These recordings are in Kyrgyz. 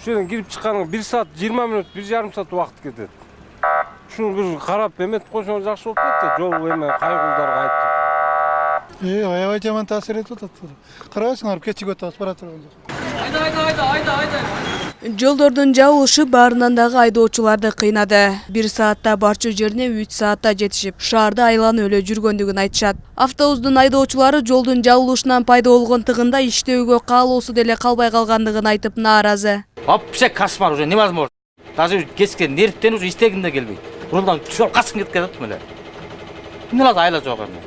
жерден кирип чыкканга 1 saat 20 мүнөт, 1,5 saat убакыт кетет. Шуну бир карап эметип койсоңор жакшы болуп кетти. Жол эме кайгылдарга айтып. Аябай жаман таасир этип атат. Карабайсыңар, кечиги өтүп атып бара турган жок. Айда. Жолдордун жабылышы баарынан дагы айдоочуларды кыйнады. 1 саатта барчу жерине 3 саатта жетишип, шаарды айланып эле жүргөндүгүн айтышат. Автобустун айдоочулары жолдун жабылышынан пайда болгон тыгында иштөөгө каалоосу деле калбай калгандыгын айтып нааразы. Вообще кошмар, уже невозможно. Даже кескен нервтен уже истегим да келбейт. Рулдан жол качкым кетип кетет эле. Эмне лазы айла жок эми.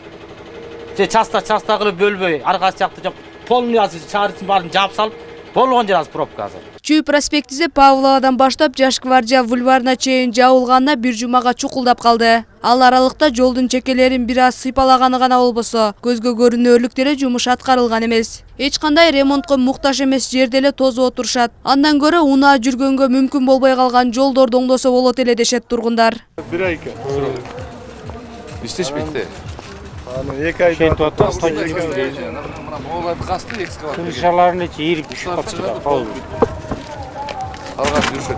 Же часта кылып бөлбөй, аркасы жакты жап, полный азыр шаардын баарын жаап салып, болгон жер азыр пробка азыр. Чүй проспектиси Павловадан баштап Жашквардия бульварына чейин жабылганына 1 жумага чукулдап калды. Ал аралыкта жолдун чекелерин бир аз сыйпалаганы гана болбосо, көзгө көрүнөрлүк деле жумуш аткарылган эмес. Эч кандай ремонтко муктаж эмес жерде эле тозуп отурушат. Андан көрө унаа жүргөнгө мүмкүн болбой калган жолдорду оңдосо болот эле дешет тургундар. 1 ай экен. İşleşmekte. Аны 2 айда Кетип атат. Oğlan kastı ekskavatör. Крышаларын ийрип түшүп калчу. Algan düşürt.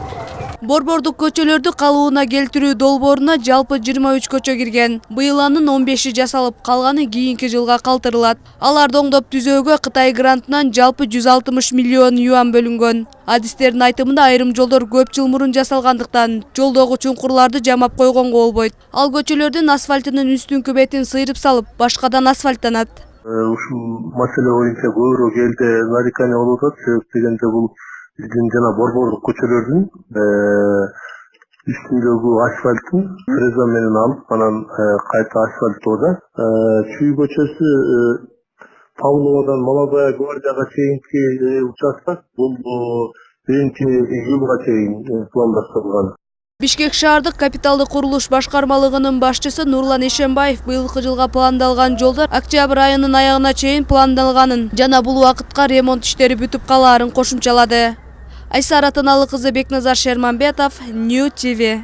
Борбордук көчөлөрдү калыбына келтирүү долбооруна жалпы 23 көчө кирген. Быйыл анын 15 жасалып, калганы кийинки жылга калтырылат. Аларды оңдоп түзөөгө Кытай грантынан жалпы 160 миллион юан бөлүнгөн. Адистердин айтымында айрым жолдор көп жыл мурун жасалгандыктан жолдогу чуңкурларды жамап койгонго болбойт. Ал көчөлөрдүн асфальтынын үстүнкү бетин сыйрып салып, башкадан асфальттанат. Ушул маселе боюнча көбүрөөк элде нарекания болуп атат. Себеп дегенде бул биздин жана борбордук көчөлөрдүн үстүндөгү асфальтын фреза менен алып, анан кайта асфальттоодо. Чүй көчөсү Павловадан Молодая гвардияга чейинки участок бул биринчи июлга чейин пландаштырылган. Бишкек шаардык капиталдык курулуш башкармалыгынын башчысы Нурлан Ишембаев быйылкы жылга пландалган жолдор октябрь айынын аягына чейин пландалганын жана бул убакытка ремонт иштери бүтүп калаарын кошумчалады. Айсара Атаналык кызы, Бекназар Шерманбетов, New TV.